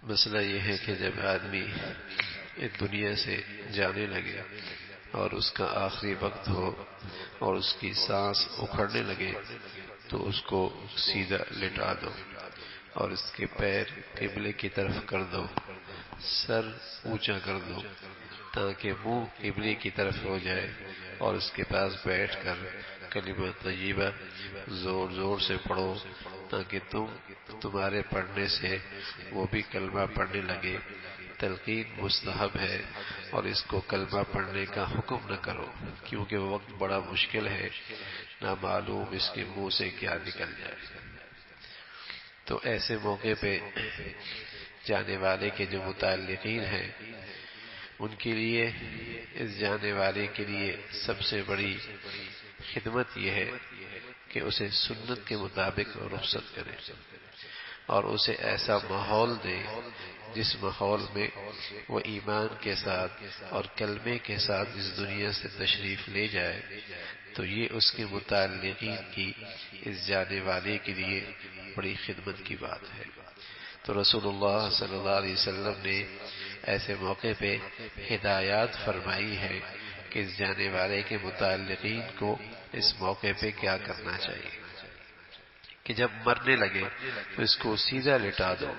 مسئلہ یہ ہے کہ جب آدمی اس دنیا سے جانے لگے اور اس کا آخری وقت ہو اور اس کی سانس اکھڑنے لگے تو اس کو سیدھا لٹا دو اور اس کے پیر قبلے کی طرف کر دو، سر اونچا کر دو تاکہ منہ قبلے کی طرف ہو جائے، اور اس کے پاس بیٹھ کر کلمہ طیبہ زور زور سے پڑھو تاکہ تمہارے پڑھنے سے وہ بھی کلمہ پڑھنے لگے۔ تلقین مستحب ہے اور اس کو کلمہ پڑھنے کا حکم نہ کرو، کیونکہ وہ وقت بڑا مشکل ہے، نہ معلوم اس کے منہ سے کیا نکل جائے۔ تو ایسے موقع پہ جانے والے کے جو متعلقین ہیں ان کے لیے، اس جانے والے کے لیے سب سے بڑی خدمت یہ ہے کہ اسے سنت کے مطابق رخصت کرے اور اسے ایسا ماحول دے جس ماحول میں وہ ایمان کے ساتھ اور کلمے کے ساتھ اس دنیا سے تشریف لے جائے۔ تو یہ اس کے متعلقین کی اس جانے والے کے لیے بڑی خدمت کی بات ہے۔ تو رسول اللہ صلی اللہ علیہ وسلم نے ایسے موقع پہ ہدایات فرمائی ہے کہ اس جانے والے کے متعلقین کو اس موقع پہ کیا کرنا چاہیے کہ جب مرنے لگے تو اس کو سیدھا لٹا دو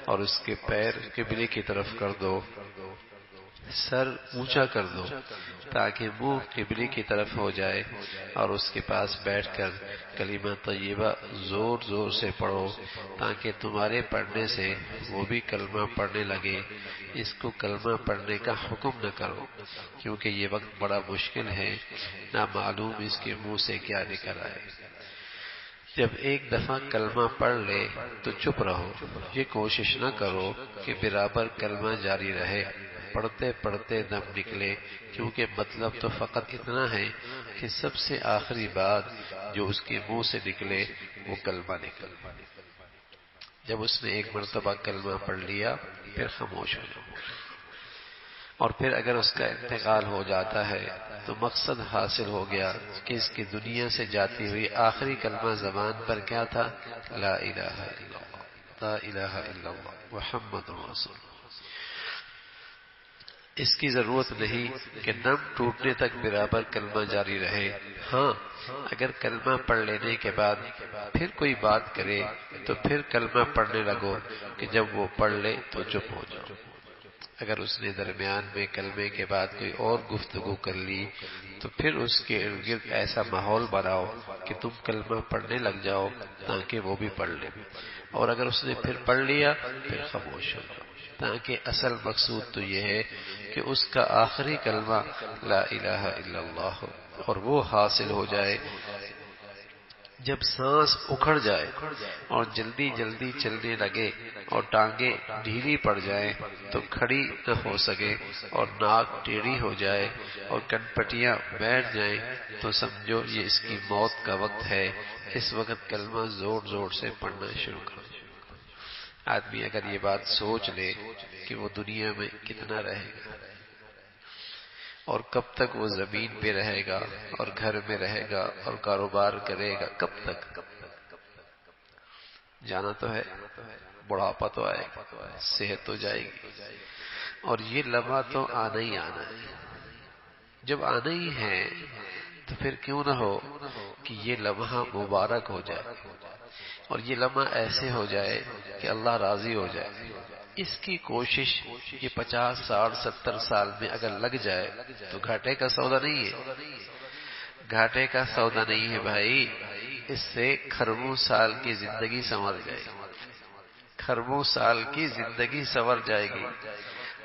اور اس کے پیر قبلے کی طرف کر دو، سر اونچا کر دو تاکہ منہ قبلے کی طرف ہو جائے، اور اس کے پاس بیٹھ کر کلمہ طیبہ زور زور سے پڑھو تاکہ تمہارے پڑھنے سے وہ بھی کلمہ پڑھنے لگے۔ اس کو کلمہ پڑھنے کا حکم نہ کرو، کیونکہ یہ وقت بڑا مشکل ہے، نہ معلوم اس کے منہ سے کیا نکل آئے۔ جب ایک دفعہ کلمہ پڑھ لے تو چپ رہو، یہ کوشش نہ کرو کہ برابر کلمہ جاری رہے، پڑھتے پڑھتے دم نکلے، کیونکہ مطلب تو فقط اتنا ہے کہ سب سے آخری بات جو اس کے منہ سے نکلے وہ کلمہ نکل۔ جب اس نے ایک مرتبہ کلمہ پڑھ لیا پھر خاموش ہو جاؤ، اور پھر اگر اس کا انتقال ہو جاتا ہے تو مقصد حاصل ہو گیا کہ اس کی دنیا سے جاتی ہوئی آخری کلمہ زبان پر کیا تھا؟ لا الہ الا اللہ، لا الہ الا اللہ محمد رسول اللہ۔ اس کی ضرورت نہیں کہ دم ٹوٹنے تک برابر کلمہ جاری رہے۔ ہاں، اگر کلمہ پڑھ لینے کے بعد پھر کوئی بات کرے تو پھر کلمہ پڑھنے لگو کہ جب وہ پڑھ لے تو چپ ہو جاؤ۔ اگر اس نے درمیان میں کلمے کے بعد کوئی اور گفتگو کر لی تو پھر اس کے ارد گرد ایسا ماحول بناؤ کہ تم کلمہ پڑھنے لگ جاؤ تاکہ وہ بھی پڑھ لے، اور اگر اس نے پھر پڑھ لیا پھر خاموش ہو جاؤ، تاکہ اصل مقصود تو یہ ہے کہ اس کا آخری کلمہ لا الہ الا اللہ ہو اور وہ حاصل ہو جائے۔ جب سانس اکھڑ جائے اور جلدی جلدی چلنے لگے اور ٹانگیں ڈھیلی پڑ جائیں تو کھڑی نہ ہو سکے اور ناک ٹیڑھی ہو جائے اور کنپٹیاں بیٹھ جائیں تو سمجھو یہ اس کی موت کا وقت ہے۔ اس وقت کلمہ زور زور سے پڑھنا شروع کرو۔ آدمی اگر یہ بات سوچ لے کہ وہ دنیا میں کتنا رہے گا اور کب تک وہ زمین پہ رہے گا اور گھر میں رہے گا اور کاروبار کرے گا، کب تک؟ جانا تو ہے، بڑھاپا تو آئے گا، صحت تو جائے گی، اور یہ لمحہ تو آنا ہی آنا ہے۔ جب آنا ہی ہے تو پھر کیوں نہ ہو کہ یہ لمحہ مبارک ہو جائے اور یہ لمحہ ایسے ہو جائے کہ اللہ راضی ہو جائے۔ اس کی کوشش یہ 50 60 70 سال میں اگر لگ جائے تو گھاٹے کا سودا نہیں ہے، گھاٹے کا سودا نہیں ہے بھائی۔ اس سے کھربوں سال کی زندگی سنور جائے گی، کھربوں سال کی زندگی سنور جائے گی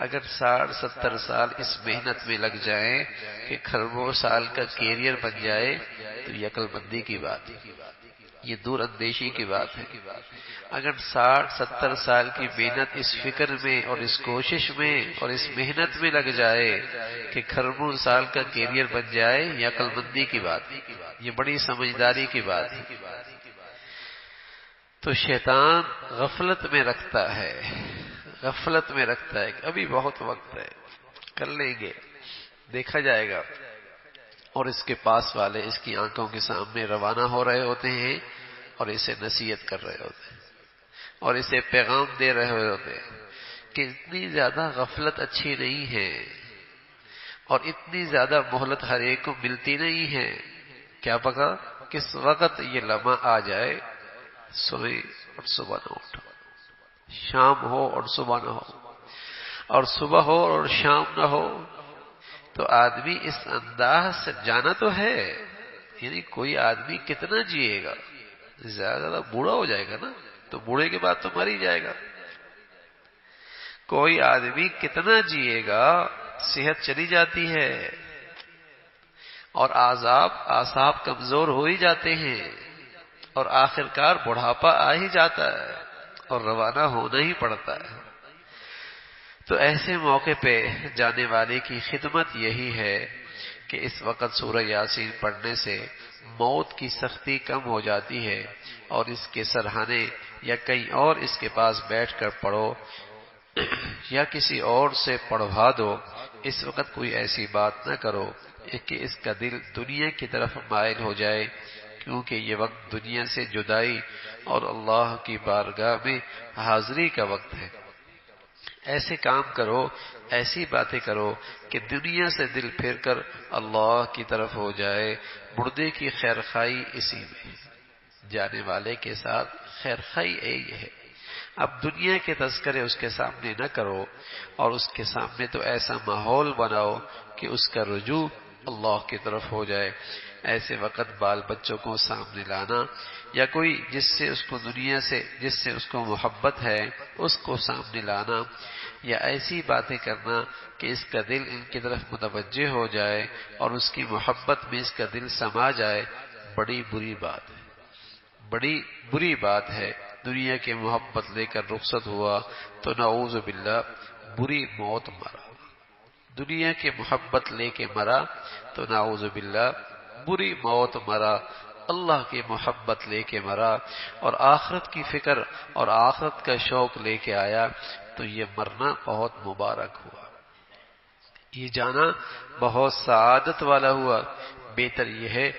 اگر 60 70 سال اس محنت میں لگ جائیں کہ کھربوں سال کا کیریئر بن جائے تو یہ عقل مندی کی بات ہے، یہ دور اندیشی کی بات ہے۔ اگر 60 70 سال کی محنت اس فکر میں اور اس کوشش میں اور اس محنت میں لگ جائے کہ کھربوں سال کا کیریئر بن جائے، یہ عقل مندی کی بات ہے، یہ بڑی سمجھداری کی بات ہے۔ تو شیطان غفلت میں رکھتا ہے، غفلت میں رکھتا ہے کہ ابھی بہت وقت ہے، کر لیں گے، دیکھا جائے گا، اور اس کے پاس والے اس کی آنکھوں کے سامنے روانہ ہو رہے ہوتے ہیں اور اسے نصیحت کر رہے ہوتے ہیں اور اسے پیغام دے رہے ہوتے ہیں کہ اتنی زیادہ غفلت اچھی نہیں ہے اور اتنی زیادہ مہلت ہر ایک کو ملتی نہیں ہے. کیا پکا کس وقت یہ لمحہ آ جائے سوئے اور صبح نہ اٹھو، شام ہو اور صبح نہ ہو، اور صبح ہو اور شام نہ ہو. تو آدمی اس انداز سے جانا تو ہے، یعنی کوئی آدمی کتنا جیے گا، زیادہ بوڑھا ہو جائے گا نا، تو بوڑھے کے بعد تو مر ہی جائے گا. کوئی آدمی کتنا جیے گا، صحت چلی جاتی ہے اور اعصاب کمزور ہو ہی جاتے ہیں اور آخرکار بڑھاپا آ ہی جاتا ہے اور روانہ ہونا ہی پڑتا ہے. تو ایسے موقع پہ جانے والے کی خدمت یہی ہے کہ اس وقت سورہ یاسین پڑھنے سے موت کی سختی کم ہو جاتی ہے، اور اس کے سرہانے یا کہیں اور اس کے پاس بیٹھ کر پڑھو یا کسی اور سے پڑھوا دو. اس وقت کوئی ایسی بات نہ کرو کہ اس کا دل دنیا کی طرف مائل ہو جائے، کیونکہ یہ وقت دنیا سے جدائی اور اللہ کی بارگاہ میں حاضری کا وقت ہے. ایسے کام کرو، ایسی باتیں کرو کہ دنیا سے دل پھیر کر اللہ کی طرف ہو جائے. مردے کی خیر خائی اسی میں، جانے والے کے ساتھ خیر خائی یہی ہے. اب دنیا کے تذکرے اس کے سامنے نہ کرو، اور اس کے سامنے تو ایسا ماحول بناؤ کہ اس کا رجوع اللہ کی طرف ہو جائے. ایسے وقت بال بچوں کو سامنے لانا یا کوئی جس سے اس کو محبت ہے اس کو سامنے لانا، یا ایسی باتیں کرنا کہ اس کا دل ان کی طرف متوجہ ہو جائے اور اس کی محبت میں اس کا دل سما جائے، بڑی بری بات ہے، بڑی بری بات ہے. دنیا کی محبت لے کر رخصت ہوا تو نعوذ باللہ بری موت مرا. دنیا کی محبت لے کے مرا تو نعوذ باللہ بری موت مرا. اللہ کی محبت لے کے مرا اور آخرت کی فکر اور آخرت کا شوق لے کے آیا تو یہ مرنا بہت مبارک ہوا، یہ جانا بہت سعادت والا ہوا. بہتر یہ ہے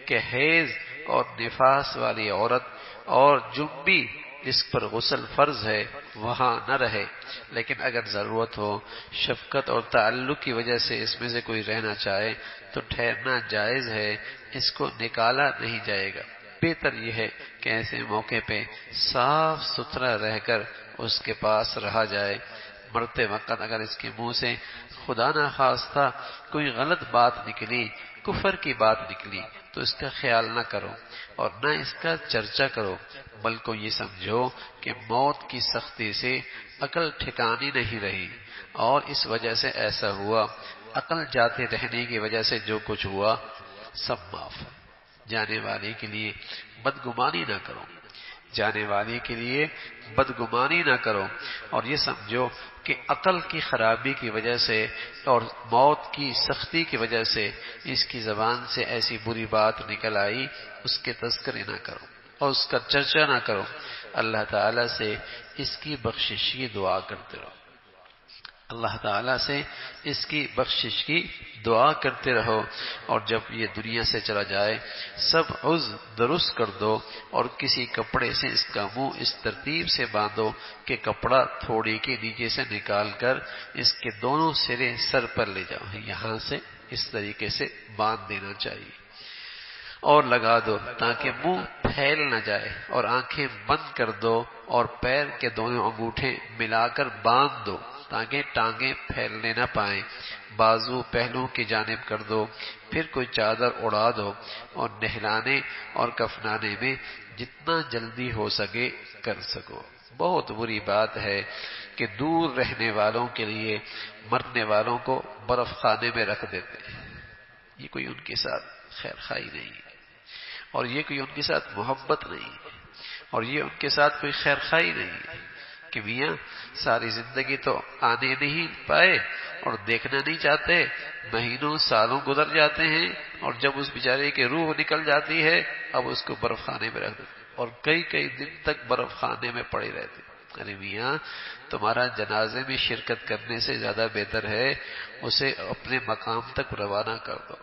کہ حیض اور نفاس والی عورت اور جنبی جس پر غسل فرض ہے وہاں نہ رہے، لیکن اگر ضرورت ہو، شفقت اور تعلق کی وجہ سے اس میں سے کوئی رہنا چاہے تو ٹھہرنا جائز ہے، اس کو نکالا نہیں جائے گا. بہتر یہ ہے کہ ایسے موقع پہ صاف ستھرا رہ کر اس کے پاس رہا جائے. مرتے وقت اگر اس کے منہ سے خدا نہ خواستہ کوئی غلط بات نکلی، کفر کی بات نکلی، تو اس کا خیال نہ کرو اور نہ اس کا چرچا کرو، بلکہ یہ سمجھو کہ موت کی سختی سے عقل ٹھکانی نہیں رہی اور اس وجہ سے ایسا ہوا. عقل جاتے رہنے کی وجہ سے جو کچھ ہوا سب معاف ہے. جانے والے کے لیے بدگمانی نہ کرو، جانے والے کے لیے بدگمانی نہ کرو، اور یہ سمجھو کہ عقل کی خرابی کی وجہ سے اور موت کی سختی کی وجہ سے اس کی زبان سے ایسی بری بات نکل آئی، اس کے تذکرے نہ کرو اور اس کا چرچا نہ کرو. اللہ تعالیٰ سے اس کی بخشش کی دعا کرتے رہو، اللہ تعالیٰ سے اس کی بخشش کی دعا کرتے رہو. اور جب یہ دنیا سے چلا جائے سب عضو درست کر دو اور کسی کپڑے سے اس کا منہ اس ترتیب سے باندھو کہ کپڑا تھوڑی کے نیچے سے نکال کر اس کے دونوں سرے سر پر لے جاؤ، یہاں سے اس طریقے سے باندھ دینا چاہیے اور لگا دو تاکہ منہ پھیل نہ جائے، اور آنکھیں بند کر دو اور پیر کے دونوں انگوٹھے ملا کر باندھ دو تاکہ ٹانگیں پھیلنے نہ پائیں. بازو پہلوں کی جانب کر دو، پھر کوئی چادر اڑا دو اور نہلانے اور کفنانے میں جتنا جلدی ہو سکے کر سکو. بہت بری بات ہے کہ دور رہنے والوں کے لیے مرنے والوں کو برف خانے میں رکھ دیتے ہیں. یہ کوئی ان کے ساتھ خیر خائی نہیں ہے، اور یہ کوئی ان کے ساتھ محبت نہیں ہے، اور یہ ان کے ساتھ کوئی خیر خائی نہیں ہے کہ میاں ساری زندگی تو آنے نہیں پائے اور دیکھنا نہیں چاہتے، مہینوں سالوں گزر جاتے ہیں، اور جب اس بیچارے کی روح نکل جاتی ہے اب اس کو برف خانے میں رکھ دیتے اور کئی دن تک برف خانے میں پڑے رہتے. ارے میاں تمہارا جنازے میں شرکت کرنے سے زیادہ بہتر ہے اسے اپنے مقام تک روانہ کر دو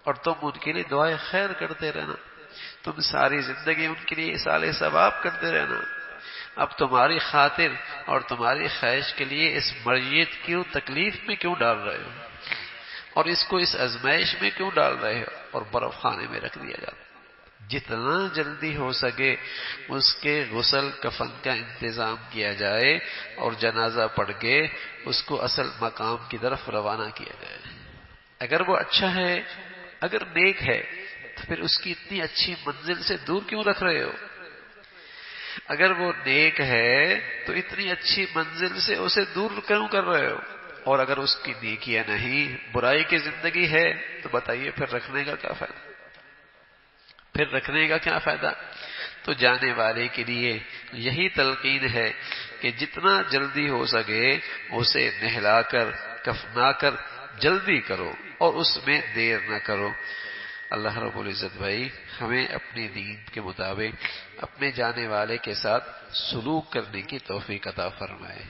اور تم ان کے لیے دعائیں خیر کرتے رہنا، تم ساری زندگی ان کے لیے اصالِ ثواب کرتے رہنا. اب تمہاری خاطر اور تمہاری خواہش کے لیے اس میت کیوں تکلیف میں کیوں ڈال رہے ہو، اور اس کو اس ازمائش میں کیوں ڈال رہے ہو، اور برف خانے میں رکھ دیا جاتا۔ جتنا جلدی ہو سکے اس کے غسل کفن کا انتظام کیا جائے اور جنازہ پڑھ کے اس کو اصل مقام کی طرف روانہ کیا جائے۔ اگر وہ اچھا ہے، اگر نیک ہے، تو پھر اس کی اتنی اچھی منزل سے دور کیوں رکھ رہے ہو؟ اگر وہ نیک ہے تو اتنی اچھی منزل سے اسے دور کیوں کر رہے ہو؟ اور اگر اس کی نیکیاں نہیں، برائی کی زندگی ہے، تو بتائیے پھر رکھنے کا کیا فائدہ؟ پھر رکھنے کا کیا فائدہ؟ تو جانے والے کے لیے یہی تلقین ہے کہ جتنا جلدی ہو سکے اسے نہلا کر کفنا کر جلدی کرو اور اس میں دیر نہ کرو۔ اللہ رب العزت بھائی ہمیں اپنی دین کے مطابق اپنے جانے والے کے ساتھ سلوک کرنے کی توفیق عطا فرمائے۔